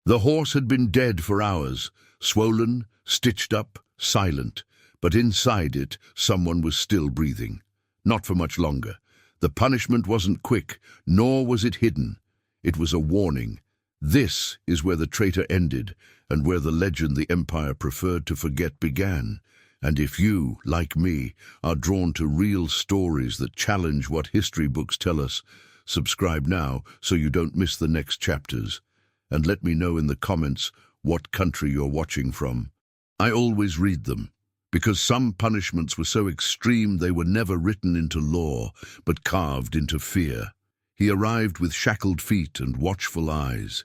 The horse had been dead for hours, swollen, stitched up, silent, but inside it someone was still breathing. Not for much longer. The punishment wasn't quick, nor was it hidden. It was a warning. This is where the traitor ended, and where the legend the Empire preferred to forget began. And if you, like me, are drawn to real stories that challenge what history books tell us, subscribe now so you don't miss the next chapters. And let me know in the comments what country you're watching from. I always read them, because some punishments were so extreme they were never written into law, but carved into fear. He arrived with shackled feet and watchful eyes.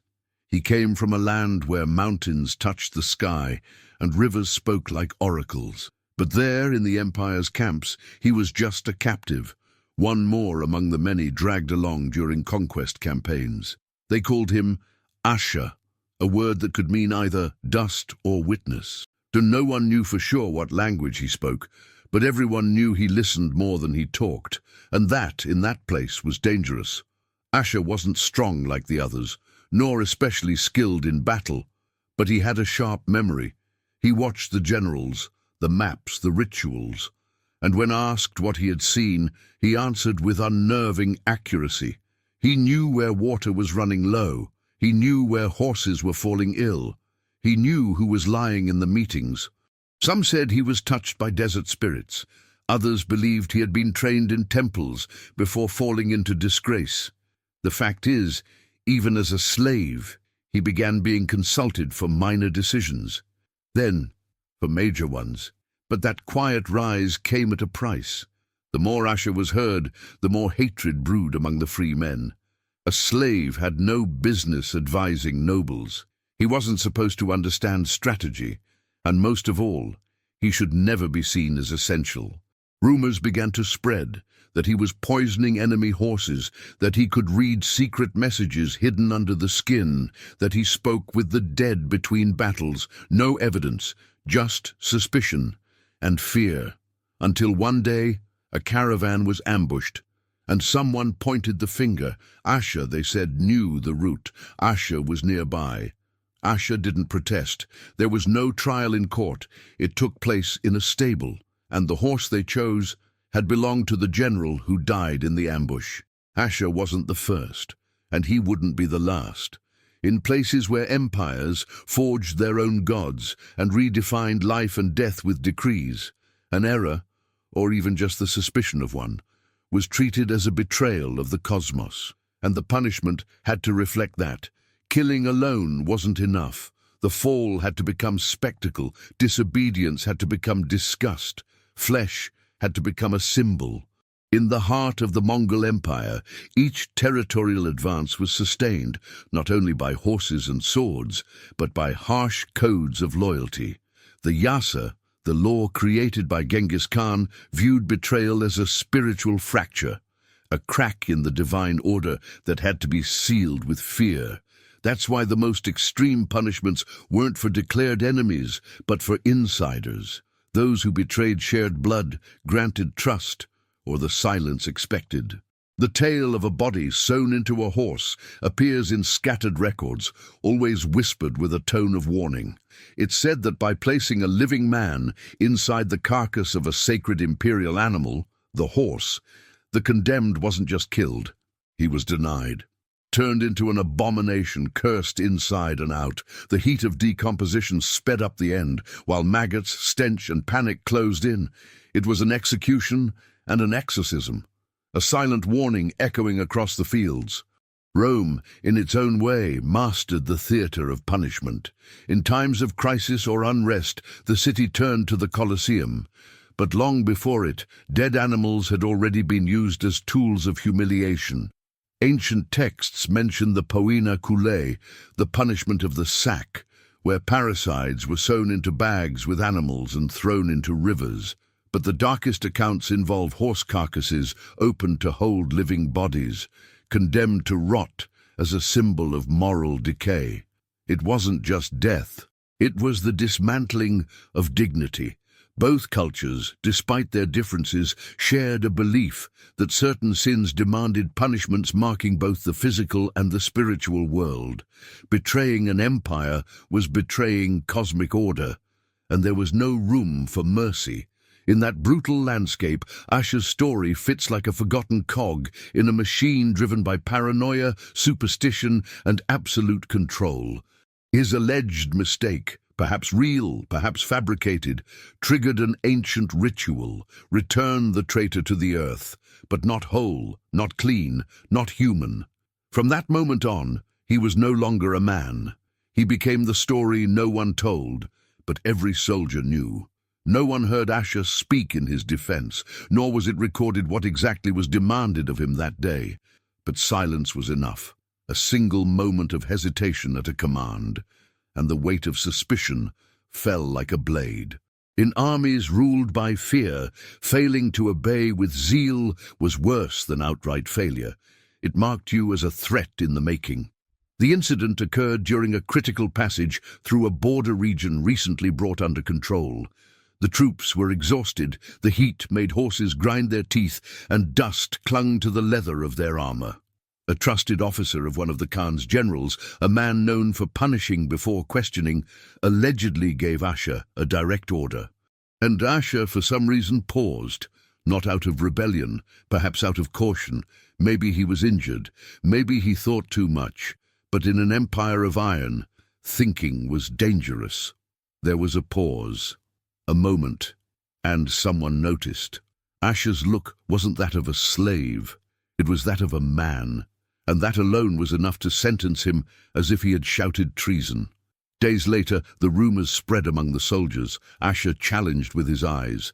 He came from a land where mountains touched the sky and rivers spoke like oracles. But there, in the Empire's camps, he was just a captive, one more among the many dragged along during conquest campaigns. They called him Asha, a word that could mean either dust or witness. No one knew for sure what language he spoke, but everyone knew he listened more than he talked, and that, in that place, was dangerous. Asha wasn't strong like the others, nor especially skilled in battle, but he had a sharp memory. He watched the generals, the maps, the rituals, and when asked what he had seen, he answered with unnerving accuracy. He knew where water was running low. He knew where horses were falling ill. He knew who was lying in the meetings. Some said he was touched by desert spirits. Others believed he had been trained in temples before falling into disgrace. The fact is, even as a slave, he began being consulted for minor decisions. Then, for major ones. But that quiet rise came at a price. The more Asha was heard, the more hatred brewed among the free men. A slave had no business advising nobles. He wasn't supposed to understand strategy, and most of all, he should never be seen as essential. Rumors began to spread that he was poisoning enemy horses, that he could read secret messages hidden under the skin, that he spoke with the dead between battles. No evidence, just suspicion and fear, until one day a caravan was ambushed, and someone pointed the finger. Asha, they said, knew the route. Asha was nearby. Asha didn't protest. There was no trial in court. It took place in a stable, and the horse they chose had belonged to the general who died in the ambush. Asha wasn't the first, and he wouldn't be the last. In places where empires forged their own gods and redefined life and death with decrees, an error, or even just the suspicion of one, was treated as a betrayal of the cosmos, and the punishment had to reflect that. Killing alone wasn't enough. The fall had to become spectacle, disobedience had to become disgust, flesh had to become a symbol. In the heart of the Mongol Empire, each territorial advance was sustained not only by horses and swords, but by harsh codes of loyalty. The Yasa, the law created by Genghis Khan, viewed betrayal as a spiritual fracture, a crack in the divine order that had to be sealed with fear. That's why the most extreme punishments weren't for declared enemies, but for insiders, those who betrayed shared blood, granted trust, or the silence expected. The tale of a body sewn into a horse appears in scattered records, always whispered with a tone of warning. It's said that by placing a living man inside the carcass of a sacred imperial animal, the horse, the condemned wasn't just killed, he was denied. Turned into an abomination, cursed inside and out. The heat of decomposition sped up the end, while maggots, stench, and panic closed in. It was an execution and an exorcism, a silent warning echoing across the fields. Rome, in its own way, mastered the theater of punishment. In times of crisis or unrest, the city turned to the Colosseum. But long before it, dead animals had already been used as tools of humiliation. Ancient texts mention the poena coulée, the punishment of the sack, where parricides were sewn into bags with animals and thrown into rivers. But the darkest accounts involve horse carcasses opened to hold living bodies, condemned to rot as a symbol of moral decay. It wasn't just death. It was the dismantling of dignity, Both cultures, despite their differences, shared a belief that certain sins demanded punishments marking both the physical and the spiritual world. Betraying an empire was betraying cosmic order, and there was no room for mercy. In that brutal landscape, Asher's story fits like a forgotten cog in a machine driven by paranoia, superstition, and absolute control. His alleged mistake, perhaps real, perhaps fabricated, triggered an ancient ritual, returned the traitor to the earth, but not whole, not clean, not human. From that moment on, he was no longer a man. He became the story no one told, but every soldier knew. No one heard Asher speak in his defense, nor was it recorded what exactly was demanded of him that day. But silence was enough, a single moment of hesitation at a command, and the weight of suspicion fell like a blade. In armies ruled by fear, failing to obey with zeal was worse than outright failure. It marked you as a threat in the making. The incident occurred during a critical passage through a border region recently brought under control. The troops were exhausted, the heat made horses grind their teeth, and dust clung to the leather of their armor. A trusted officer of one of the Khan's generals, a man known for punishing before questioning, allegedly gave Asher a direct order. And Asher, for some reason, paused, not out of rebellion, perhaps out of caution. Maybe he was injured, maybe he thought too much. But in an empire of iron, thinking was dangerous. There was a pause. A moment, and someone noticed. Asher's look wasn't that of a slave, it was that of a man, and that alone was enough to sentence him as if he had shouted treason. Days later, the rumors spread among the soldiers. Asher challenged with his eyes.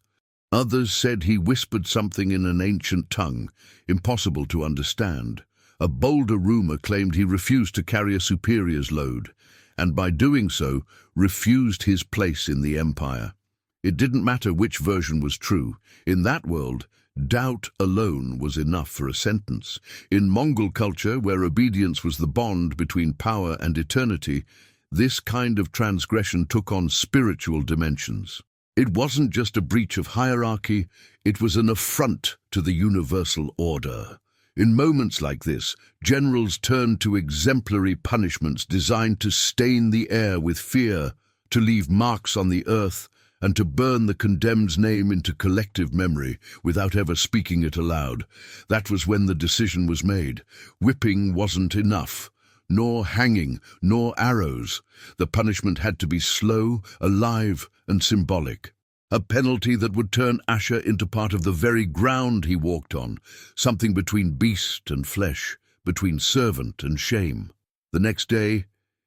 Others said he whispered something in an ancient tongue, impossible to understand. A bolder rumor claimed he refused to carry a superior's load, and by doing so, refused his place in the empire. It didn't matter which version was true. In that world, doubt alone was enough for a sentence. In Mongol culture, where obedience was the bond between power and eternity, this kind of transgression took on spiritual dimensions. It wasn't just a breach of hierarchy, it was an affront to the universal order. In moments like this, generals turned to exemplary punishments designed to stain the air with fear, to leave marks on the earth, and to burn the condemned's name into collective memory without ever speaking it aloud. That was when the decision was made. Whipping wasn't enough, nor hanging, nor arrows. The punishment had to be slow, alive, and symbolic. A penalty that would turn Asher into part of the very ground he walked on, something between beast and flesh, between servant and shame. The next day,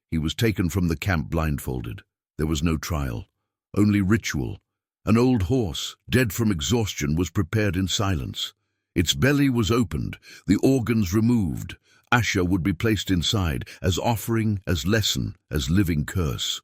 he was taken from the camp blindfolded. There was no trial. Only ritual. An old horse, dead from exhaustion, was prepared in silence. Its belly was opened, the organs removed. Asher would be placed inside, as offering, as lesson, as living curse.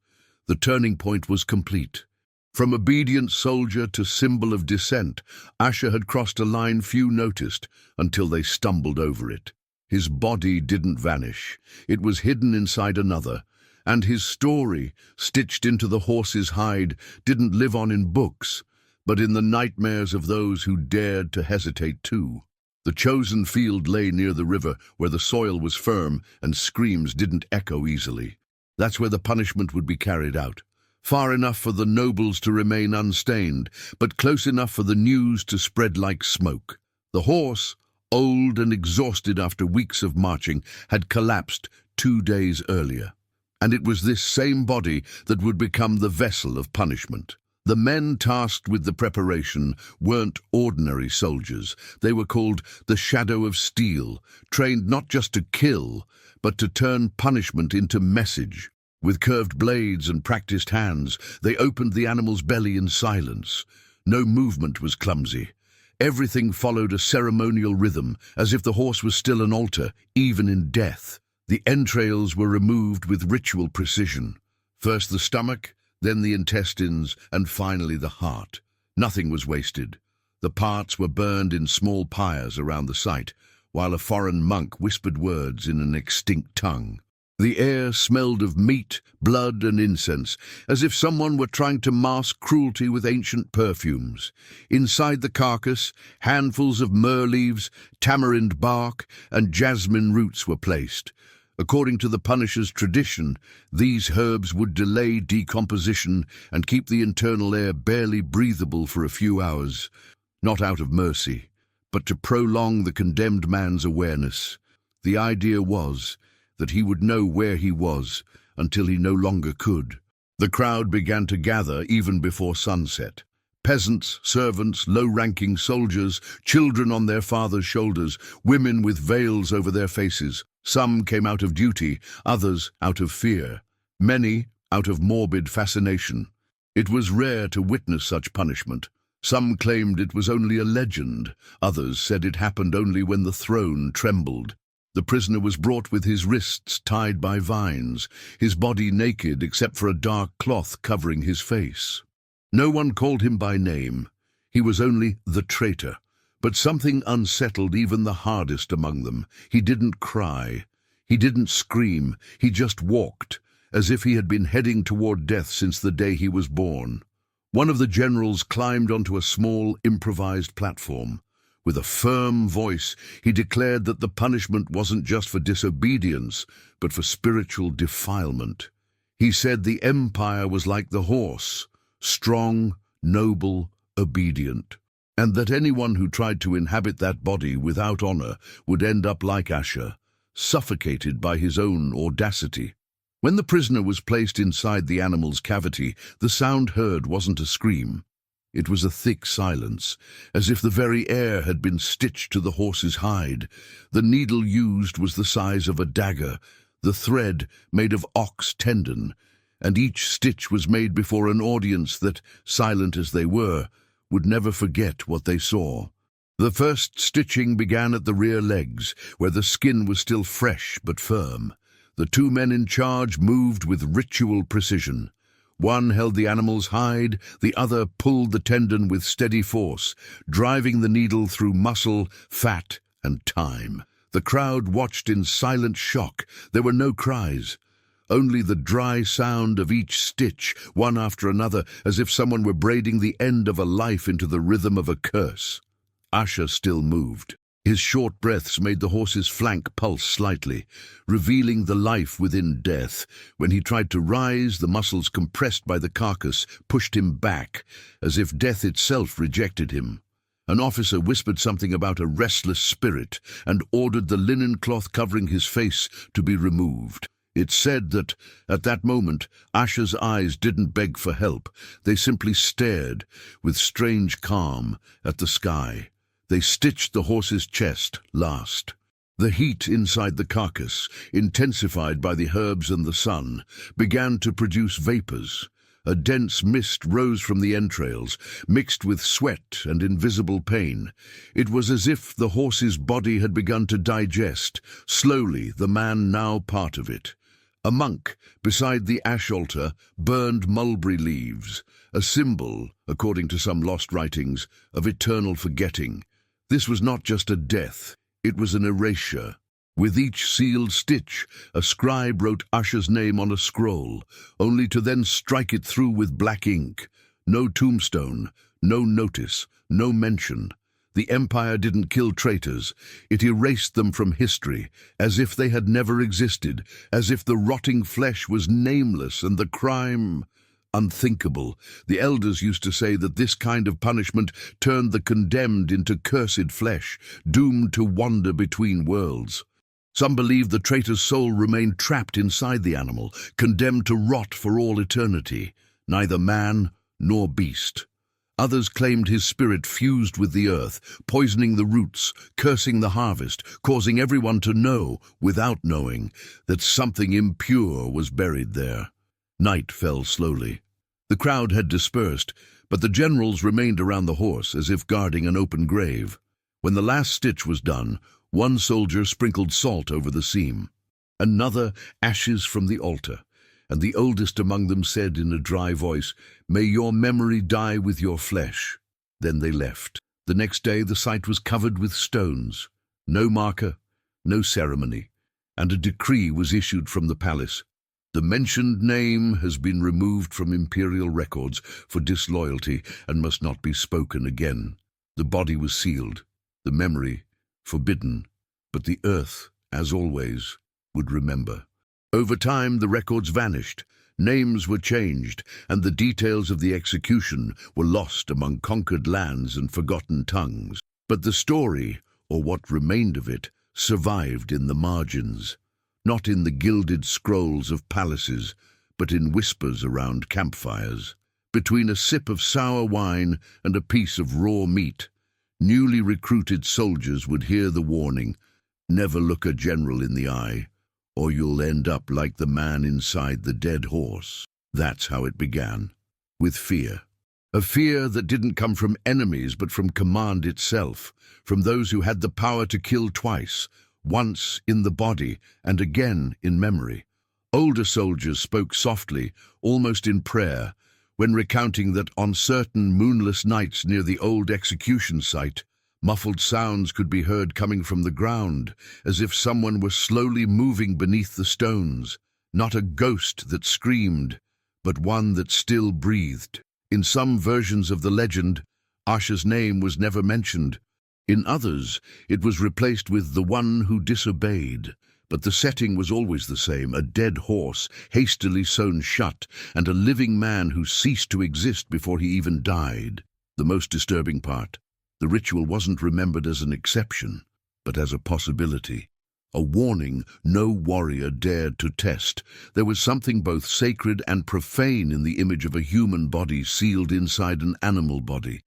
The turning point was complete. From obedient soldier to symbol of dissent, Asher had crossed a line few noticed until they stumbled over it. His body didn't vanish. It was hidden inside another. And his story, stitched into the horse's hide, didn't live on in books, but in the nightmares of those who dared to hesitate too. The chosen field lay near the river, where the soil was firm and screams didn't echo easily. That's where the punishment would be carried out. Far enough for the nobles to remain unstained, but close enough for the news to spread like smoke. The horse, old and exhausted after weeks of marching, had collapsed 2 days earlier. And it was this same body that would become the vessel of punishment. The men tasked with the preparation weren't ordinary soldiers. They were called the Shadow of Steel, trained not just to kill, but to turn punishment into message. With curved blades and practiced hands, they opened the animal's belly in silence. No movement was clumsy. Everything followed a ceremonial rhythm, as if the horse was still an altar, even in death. The entrails were removed with ritual precision. First the stomach, then the intestines, and finally the heart. Nothing was wasted. The parts were burned in small pyres around the site, while a foreign monk whispered words in an extinct tongue. The air smelled of meat, blood, and incense, as if someone were trying to mask cruelty with ancient perfumes. Inside the carcass, handfuls of myrrh leaves, tamarind bark, and jasmine roots were placed. According to the Punisher's tradition, these herbs would delay decomposition and keep the internal air barely breathable for a few hours, not out of mercy, but to prolong the condemned man's awareness. The idea was that he would know where he was until he no longer could. The crowd began to gather even before sunset. Peasants, servants, low-ranking soldiers, children on their fathers' shoulders, women with veils over their faces. Some came out of duty, others out of fear, many out of morbid fascination. It was rare to witness such punishment. Some claimed it was only a legend, others said it happened only when the throne trembled. The prisoner was brought with his wrists tied by vines, his body naked except for a dark cloth covering his face. No one called him by name. He was only the traitor. But something unsettled even the hardest among them. He didn't cry. He didn't scream. He just walked, as if he had been heading toward death since the day he was born. One of the generals climbed onto a small, improvised platform. With a firm voice, he declared that the punishment wasn't just for disobedience, but for spiritual defilement. He said the empire was like the horse, strong, noble, obedient, and that anyone who tried to inhabit that body without honor would end up like Asher, suffocated by his own audacity. When the prisoner was placed inside the animal's cavity, the sound heard wasn't a scream. It was a thick silence, as if the very air had been stitched to the horse's hide. The needle used was the size of a dagger, the thread made of ox tendon, and each stitch was made before an audience that, silent as they were, would never forget what they saw. The first stitching began at the rear legs, where the skin was still fresh but firm. The two men in charge moved with ritual precision. One held the animal's hide, the other pulled the tendon with steady force, driving the needle through muscle, fat, and time. The crowd watched in silent shock. There were no cries, only the dry sound of each stitch, one after another, as if someone were braiding the end of a life into the rhythm of a curse. Asher still moved. His short breaths made the horse's flank pulse slightly, revealing the life within death. When he tried to rise, the muscles compressed by the carcass pushed him back, as if death itself rejected him. An officer whispered something about a restless spirit and ordered the linen cloth covering his face to be removed. It said that, at that moment, Asher's eyes didn't beg for help. They simply stared, with strange calm, at the sky. They stitched the horse's chest last. The heat inside the carcass, intensified by the herbs and the sun, began to produce vapors. A dense mist rose from the entrails, mixed with sweat and invisible pain. It was as if the horse's body had begun to digest, slowly, the man now part of it. A monk, beside the ash altar, burned mulberry leaves, a symbol, according to some lost writings, of eternal forgetting. This was not just a death, it was an erasure. With each sealed stitch, a scribe wrote Asher's name on a scroll, only to then strike it through with black ink. No tombstone, no notice, no mention. The empire didn't kill traitors, it erased them from history, as if they had never existed, as if the rotting flesh was nameless and the crime unthinkable. The elders used to say that this kind of punishment turned the condemned into cursed flesh, doomed to wander between worlds. Some believed the traitor's soul remained trapped inside the animal, condemned to rot for all eternity, neither man nor beast. Others claimed his spirit fused with the earth, poisoning the roots, cursing the harvest, causing everyone to know, without knowing, that something impure was buried there. Night fell slowly. The crowd had dispersed, but the generals remained around the horse as if guarding an open grave. When the last stitch was done, one soldier sprinkled salt over the seam, another ashes from the altar, and the oldest among them said in a dry voice, "May your memory die with your flesh." Then they left. The next day the site was covered with stones. No marker, no ceremony. and a decree was issued from the palace. The mentioned name has been removed from imperial records for disloyalty and must not be spoken again. The body was sealed, the memory forbidden, but the earth, as always, would remember. Over time, the records vanished, names were changed, and the details of the execution were lost among conquered lands and forgotten tongues. But the story, or what remained of it, survived in the margins, not in the gilded scrolls of palaces, but in whispers around campfires. Between a sip of sour wine and a piece of raw meat, newly recruited soldiers would hear the warning, "Never look a general in the eye, or you'll end up like the man inside the dead horse." That's how it began, with fear. A fear that didn't come from enemies but from command itself, from those who had the power to kill twice, once in the body and again in memory. Older soldiers spoke softly, almost in prayer, when recounting that on certain moonless nights near the old execution site, muffled sounds could be heard coming from the ground, as if someone were slowly moving beneath the stones, not a ghost that screamed, but one that still breathed. In some versions of the legend, Asha's name was never mentioned. In others, it was replaced with the one who disobeyed. But the setting was always the same, a dead horse, hastily sewn shut, and a living man who ceased to exist before he even died. The most disturbing part, the ritual wasn't remembered as an exception, but as a possibility. A warning no warrior dared to test. There was something both sacred and profane in the image of a human body sealed inside an animal body.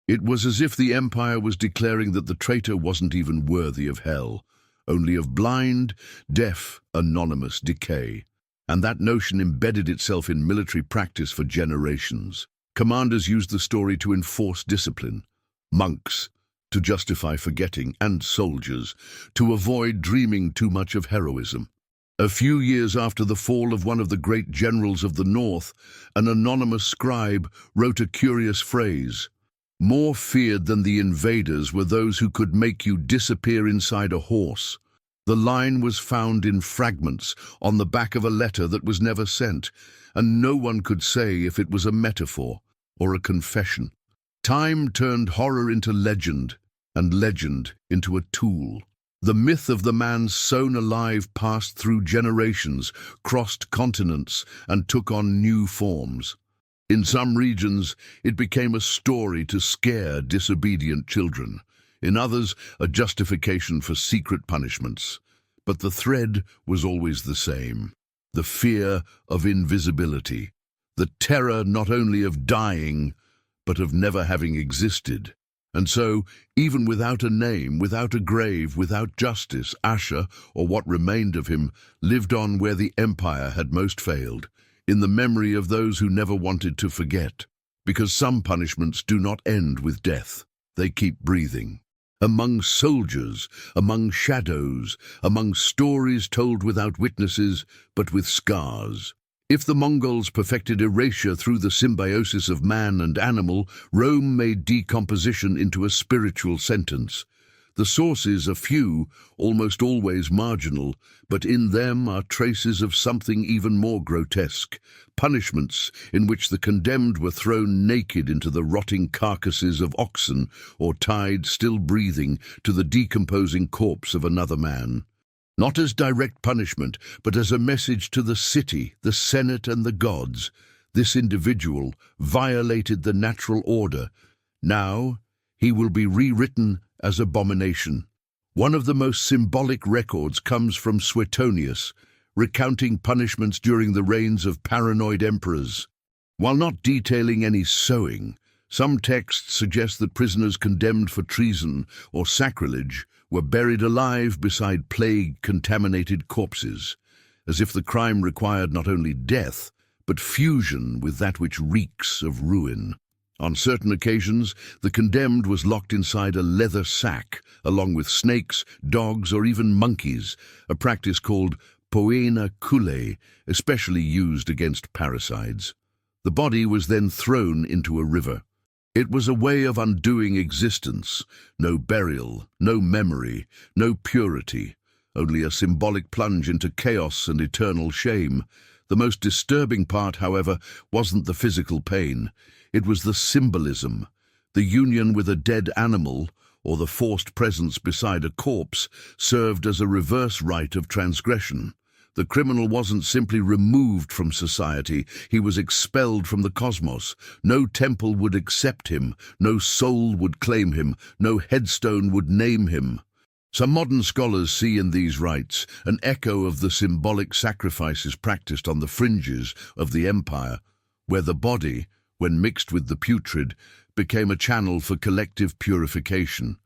It was as if the Empire was declaring that the traitor wasn't even worthy of hell, only of blind, deaf, anonymous decay. And that notion embedded itself in military practice for generations. Commanders used the story to enforce discipline, monks to justify forgetting, and soldiers to avoid dreaming too much of heroism. A few years after the fall of one of the great generals of the North, an anonymous scribe wrote a curious phrase: "More feared than the invaders were those who could make you disappear inside a horse." The line was found in fragments on the back of a letter that was never sent, and no one could say if it was a metaphor or a confession. Time turned horror into legend, and legend into a tool. The myth of the man sewn alive passed through generations, crossed continents, and took on new forms. In some regions, it became a story to scare disobedient children. In others, a justification for secret punishments. But the thread was always the same: the fear of invisibility, the terror not only of dying, but of never having existed. And so, even without a name, without a grave, without justice, Asha, or what remained of him, lived on where the Empire had most failed, in the memory of those who never wanted to forget. Because some punishments do not end with death. They keep breathing. Among soldiers, among shadows, among stories told without witnesses, but with scars. If the Mongols perfected erasure through the symbiosis of man and animal, Rome made decomposition into a spiritual sentence. The sources are few, almost always marginal, but in them are traces of something even more grotesque: punishments in which the condemned were thrown naked into the rotting carcasses of oxen or tied, still breathing, to the decomposing corpse of another man. Not as direct punishment, but as a message to the city, the Senate, and the gods. This individual violated the natural order. Now he will be rewritten as abomination. One of the most symbolic records comes from Suetonius, recounting punishments during the reigns of paranoid emperors. While not detailing any sewing, some texts suggest that prisoners condemned for treason or sacrilege were buried alive beside plague-contaminated corpses, as if the crime required not only death, but fusion with that which reeks of ruin. On certain occasions, the condemned was locked inside a leather sack, along with snakes, dogs, or even monkeys, a practice called poena kule, especially used against parricides. The body was then thrown into a river. It was a way of undoing existence: no burial, no memory, no purity, only a symbolic plunge into chaos and eternal shame. The most disturbing part, however, wasn't the physical pain. It was the symbolism. The union with a dead animal, or the forced presence beside a corpse, served as a reverse rite of transgression. The criminal wasn't simply removed from society, he was expelled from the cosmos. No temple would accept him, no soul would claim him, no headstone would name him. Some modern scholars see in these rites an echo of the symbolic sacrifices practiced on the fringes of the empire, where the body, when mixed with the putrid, became a channel for collective purification.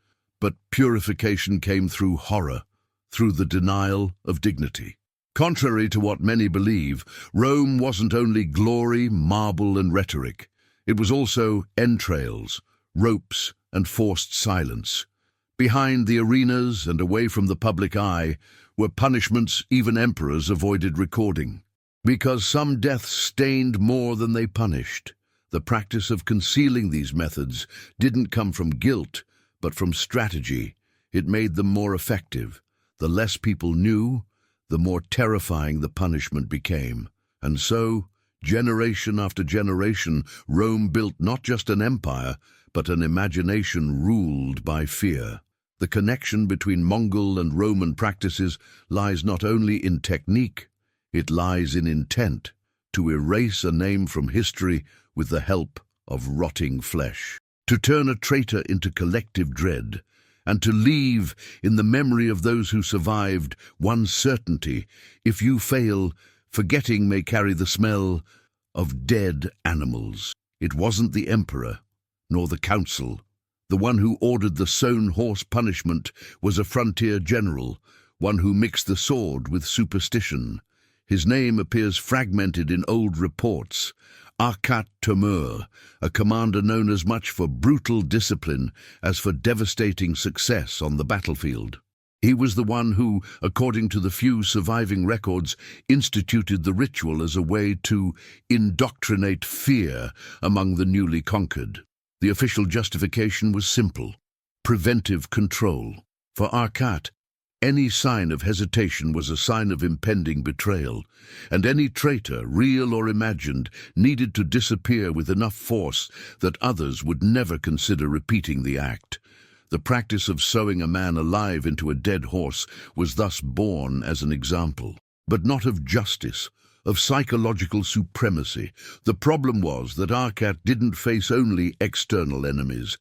But purification came through horror, through the denial of dignity. Contrary to what many believe, Rome wasn't only glory, marble, and rhetoric. It was also entrails, ropes, and forced silence. Behind the arenas and away from the public eye were punishments even emperors avoided recording. Because some deaths stained more than they punished. The practice of concealing these methods didn't come from guilt, but from strategy. It made them more effective. The less people knew, the more terrifying the punishment became. And so, generation after generation, Rome built not just an empire, but an imagination ruled by fear. The connection between Mongol and Roman practices lies not only in technique, it lies in intent, to erase a name from history with the help of rotting flesh, to turn a traitor into collective dread, and to leave in the memory of those who survived one certainty: if you fail, forgetting may carry the smell of dead animals. It wasn't the emperor, nor the council. The one who ordered the Sewn horse punishment was a frontier general, one who mixed the sword with superstition. His name appears fragmented in old reports. Arkat Temur, a commander known as much for brutal discipline as for devastating success on the battlefield. He was the one who, according to the few surviving records, instituted the ritual as a way to indoctrinate fear among the newly conquered. The official justification was simple: preventive control. For Arkat, any sign of hesitation was a sign of impending betrayal, and any traitor, real or imagined, needed to disappear with enough force that others would never consider repeating the act. The practice of sewing a man alive into a dead horse was thus born as an example, but not of justice, of psychological supremacy. The problem was that Arkat didn't face only external enemies.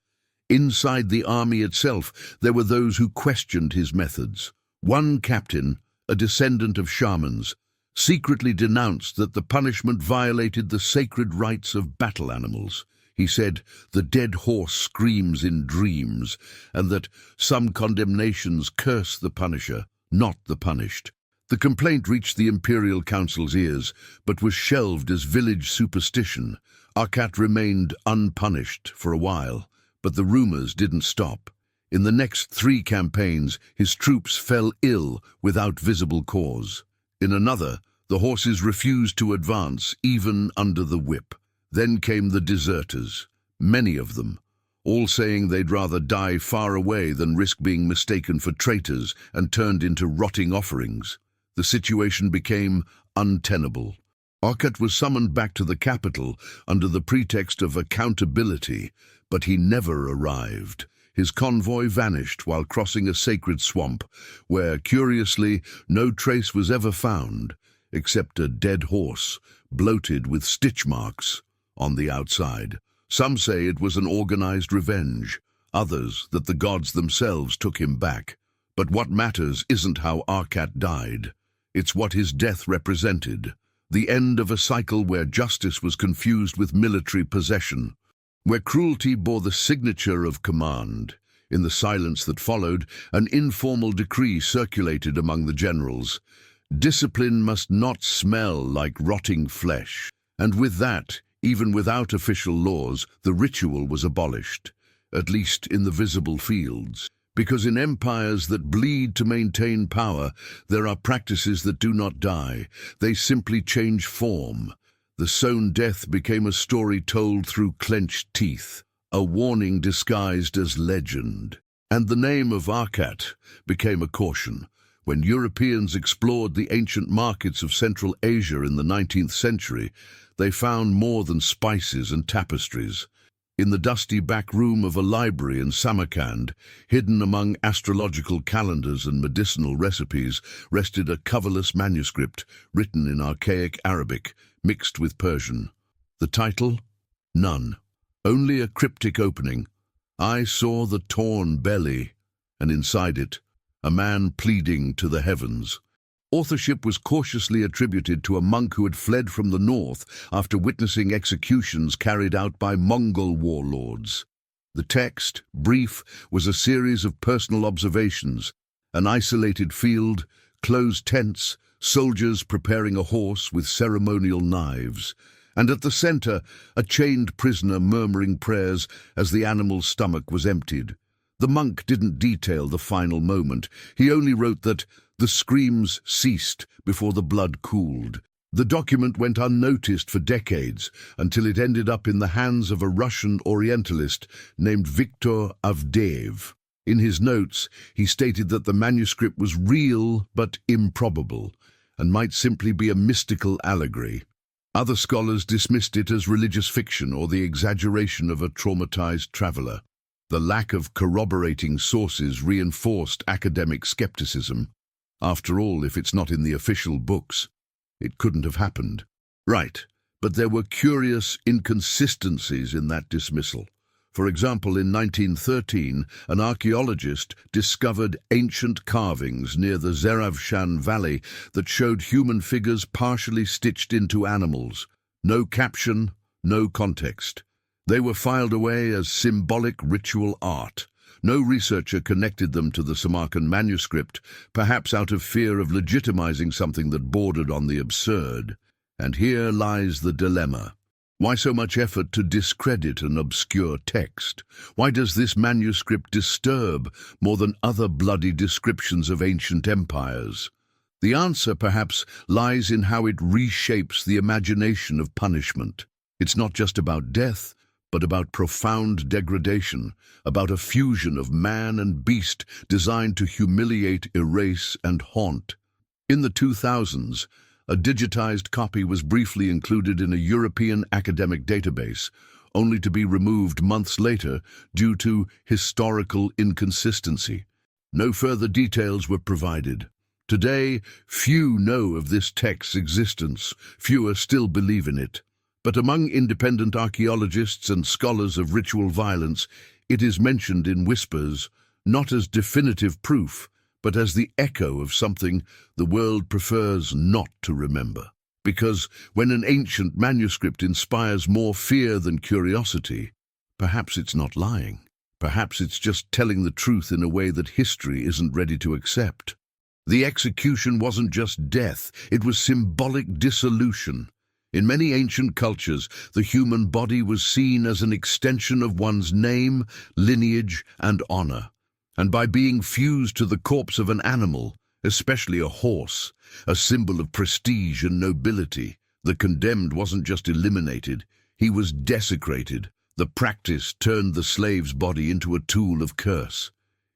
Inside the army itself, there were those who questioned his methods. One captain, a descendant of shamans, secretly denounced that the punishment violated the sacred rights of battle animals. He said, "The dead horse screams in dreams," and that some condemnations curse the punisher, not the punished. The complaint reached the Imperial Council's ears, but was shelved as village superstition. Arkat remained unpunished for a while, but the rumors didn't stop. In the next 3 campaigns, his troops fell ill without visible cause. In another, the horses refused to advance, even under the whip. Then came the deserters, many of them, all saying they'd rather die far away than risk being mistaken for traitors and turned into rotting offerings. The situation became untenable. Arkat was summoned back to the capital under the pretext of accountability, but he never arrived. His convoy vanished while crossing a sacred swamp, where, curiously, no trace was ever found, except a dead horse, bloated with stitch marks on the outside. Some say it was an organized revenge, others that the gods themselves took him back. But what matters isn't how Arkat died. It's what his death represented: the end of a cycle where justice was confused with military possession, where cruelty bore the signature of command. In the silence that followed, an informal decree circulated among the generals: discipline must not smell like rotting flesh. And with that, even without official laws, the ritual was abolished, at least in the visible fields. Because in empires that bleed to maintain power, there are practices that do not die. They simply change form. The Sewn death became a story told through clenched teeth, a warning disguised as legend. And the name of Arkat became a caution. When Europeans explored the ancient markets of Central Asia in the 19th century, they found more than spices and tapestries. In the dusty back room of a library in Samarkand, hidden among astrological calendars and medicinal recipes, rested a coverless manuscript written in archaic Arabic, mixed with Persian. The title? None. Only a cryptic opening. I saw the torn belly, and inside it, a man pleading to the heavens. Authorship was cautiously attributed to a monk who had fled from the north after witnessing executions carried out by Mongol warlords. The text, brief, was a series of personal observations: an isolated field, closed tents, soldiers preparing a horse with ceremonial knives, and at the center, a chained prisoner murmuring prayers as the animal's stomach was emptied. The monk didn't detail the final moment. He only wrote that the screams ceased before the blood cooled. The document went unnoticed for decades until it ended up in the hands of a Russian Orientalist named Viktor Avdeyev. In his notes, he stated that the manuscript was real but improbable and might simply be a mystical allegory. Other scholars dismissed it as religious fiction or the exaggeration of a traumatized traveler. The lack of corroborating sources reinforced academic skepticism. After all, if it's not in the official books, it couldn't have happened. Right, but there were curious inconsistencies in that dismissal. For example, in 1913, an archaeologist discovered ancient carvings near the Zeravshan Valley that showed human figures partially stitched into animals. No caption, no context. They were filed away as symbolic ritual art. No researcher connected them to the Samarkand manuscript, perhaps out of fear of legitimizing something that bordered on the absurd. And here lies the dilemma. Why so much effort to discredit an obscure text? Why does this manuscript disturb more than other bloody descriptions of ancient empires? The answer, perhaps, lies in how it reshapes the imagination of punishment. It's not just about death, but about profound degradation, about a fusion of man and beast designed to humiliate, erase, and haunt. In the 2000s, a digitized copy was briefly included in a European academic database, only to be removed months later due to historical inconsistency. No further details were provided. Today, few know of this text's existence, fewer still believe in it. But among independent archaeologists and scholars of ritual violence, it is mentioned in whispers, not as definitive proof, but as the echo of something the world prefers not to remember. Because when an ancient manuscript inspires more fear than curiosity, perhaps it's not lying. Perhaps it's just telling the truth in a way that history isn't ready to accept. The execution wasn't just death, it was symbolic dissolution. In many ancient cultures, the human body was seen as an extension of one's name, lineage, and honor. And by being fused to the corpse of an animal, especially a horse, a symbol of prestige and nobility, the condemned wasn't just eliminated, he was desecrated. The practice turned the slave's body into a tool of curse.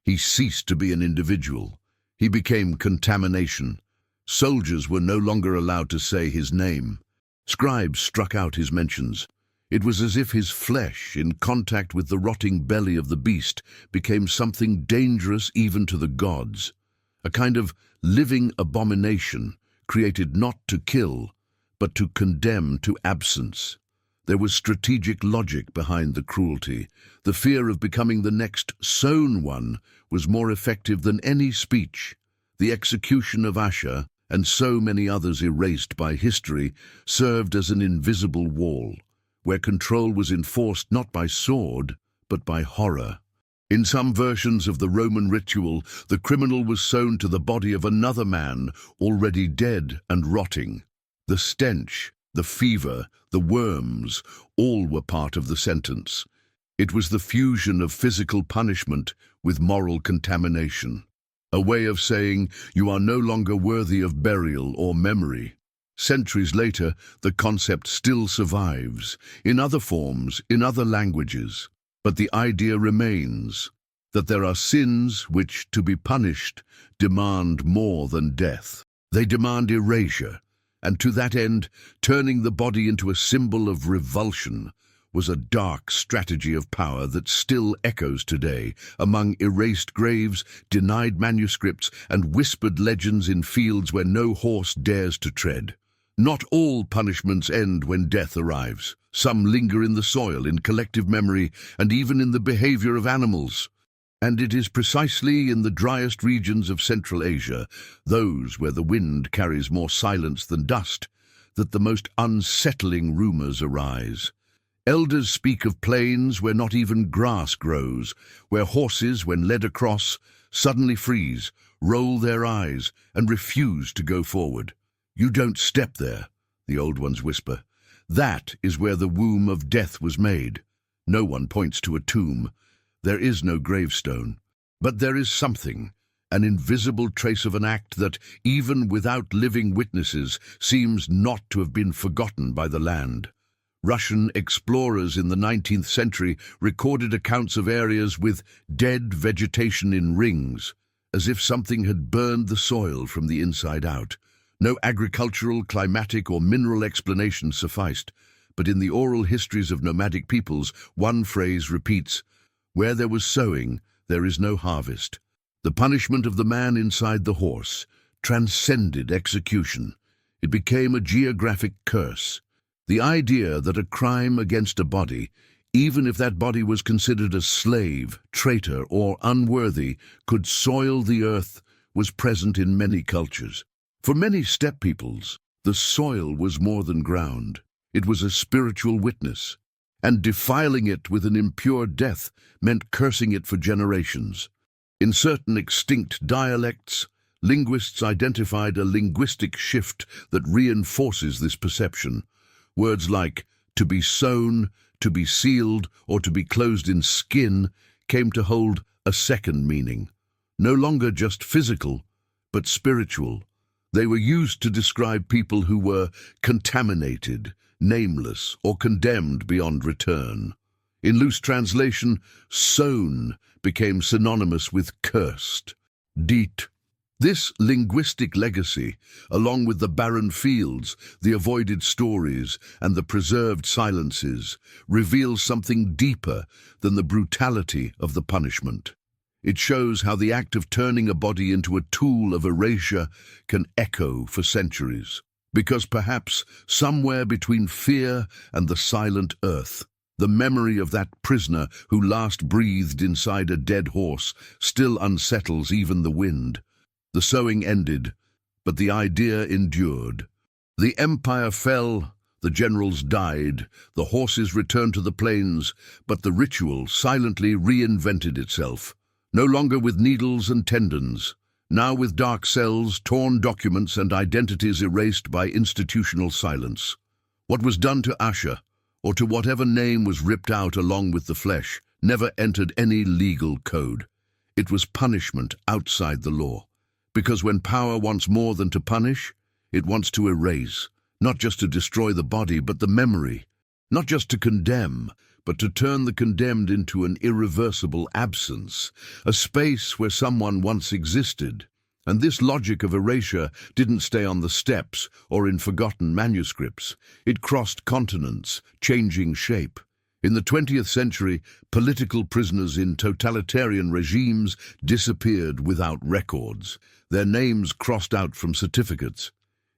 He ceased to be an individual. He became contamination. Soldiers were no longer allowed to say his name. Scribes struck out his mentions. It was as if his flesh, in contact with the rotting belly of the beast, became something dangerous even to the gods. A kind of living abomination, created not to kill, but to condemn to absence. There was strategic logic behind the cruelty. The fear of becoming the next Sewn one was more effective than any speech. The execution of Asher, and so many others erased by history, served as an invisible wall, where control was enforced not by sword, but by horror. In some versions of the Roman ritual, the criminal was sewn to the body of another man, already dead and rotting. The stench, the fever, the worms, all were part of the sentence. It was the fusion of physical punishment with moral contamination. A way of saying, you are no longer worthy of burial or memory. Centuries later, the concept still survives, in other forms, in other languages. But the idea remains. that there are sins which, to be punished, demand more than death. They demand erasure, and to that end, turning the body into a symbol of revulsion was a dark strategy of power that still echoes today among erased graves, denied manuscripts, and whispered legends in fields where no horse dares to tread. Not all punishments end when death arrives. Some linger in the soil, in collective memory, and even in the behavior of animals. And it is precisely in the driest regions of Central Asia, those where the wind carries more silence than dust, that the most unsettling rumors arise. Elders speak of plains where not even grass grows, where horses, when led across, suddenly freeze, roll their eyes, and refuse to go forward. "You don't step there," the old ones whisper. "That is where the womb of death was made." No one points to a tomb. There is no gravestone. But there is something, an invisible trace of an act that, even without living witnesses, seems not to have been forgotten by the land. Russian explorers in the 19th century recorded accounts of areas with dead vegetation in rings, as if something had burned the soil from the inside out. No agricultural, climatic, or mineral explanation sufficed, but in the oral histories of nomadic peoples, one phrase repeats, "Where there was sowing, there is no harvest." The punishment of the man inside the horse transcended execution. It became a geographic curse. The idea that a crime against a body, even if that body was considered a slave, traitor, or unworthy, could soil the earth, was present in many cultures. For many steppe peoples, the soil was more than ground. It was a spiritual witness, and defiling it with an impure death meant cursing it for generations. In certain extinct dialects, linguists identified a linguistic shift that reinforces this perception. Words like to be sewn, to be sealed, or to be closed in skin came to hold a second meaning. No longer just physical, but spiritual. They were used to describe people who were contaminated, nameless, or condemned beyond return. In loose translation, sewn became synonymous with cursed. Deet. This linguistic legacy, along with the barren fields, the avoided stories, and the preserved silences, reveals something deeper than the brutality of the punishment. It shows how the act of turning a body into a tool of erasure can echo for centuries. Because perhaps somewhere between fear and the silent earth, the memory of that prisoner who last breathed inside a dead horse still unsettles even the wind. The sowing ended, but the idea endured. The empire fell, the generals died, the horses returned to the plains, but the ritual silently reinvented itself. No longer with needles and tendons, now with dark cells, torn documents, and identities erased by institutional silence. What was done to Asha, or to whatever name was ripped out along with the flesh, never entered any legal code. It was punishment outside the law. Because when power wants more than to punish, it wants to erase, not just to destroy the body, but the memory. Not just to condemn, but to turn the condemned into an irreversible absence, a space where someone once existed. And this logic of erasure didn't stay on the steppes or in forgotten manuscripts. It crossed continents, changing shape. In the 20th century, political prisoners in totalitarian regimes disappeared without records. Their names crossed out from certificates.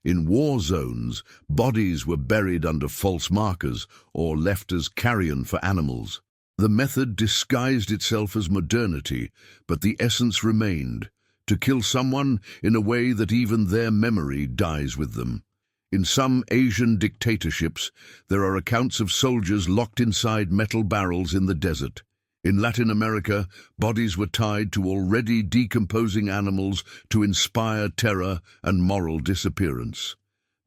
In war zones, bodies were buried under false markers or left as carrion for animals. The method disguised itself as modernity, but the essence remained, to kill someone in a way that even their memory dies with them. In some Asian dictatorships, there are accounts of soldiers locked inside metal barrels in the desert. In Latin America, bodies were tied to already decomposing animals to inspire terror and moral disappearance.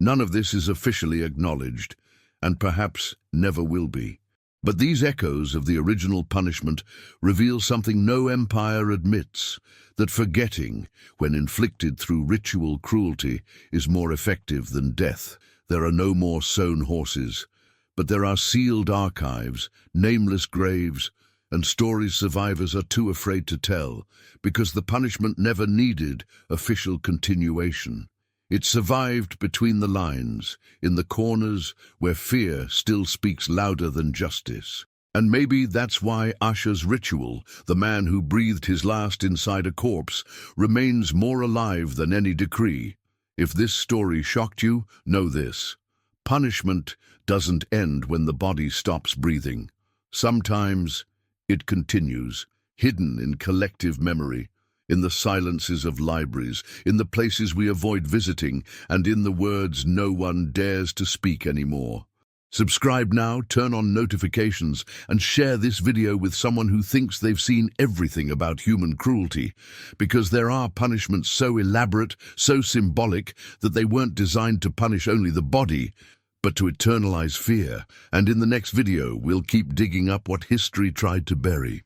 None of this is officially acknowledged, and perhaps never will be. But these echoes of the original punishment reveal something no empire admits, that forgetting, when inflicted through ritual cruelty, is more effective than death. There are no more sewn horses, but there are sealed archives, nameless graves, and stories survivors are too afraid to tell because the punishment never needed official continuation. It survived between the lines, in the corners where fear still speaks louder than justice. And maybe that's why Usher's ritual, the man who breathed his last inside a corpse, remains more alive than any decree. If this story shocked you, know this. Punishment doesn't end when the body stops breathing. Sometimes it continues, hidden in collective memory, in the silences of libraries, in the places we avoid visiting, and in the words no one dares to speak anymore. Subscribe now, turn on notifications, and share this video with someone who thinks they've seen everything about human cruelty, because there are punishments so elaborate, so symbolic, that they weren't designed to punish only the body, but to eternalize fear. And in the next video, we'll keep digging up what history tried to bury.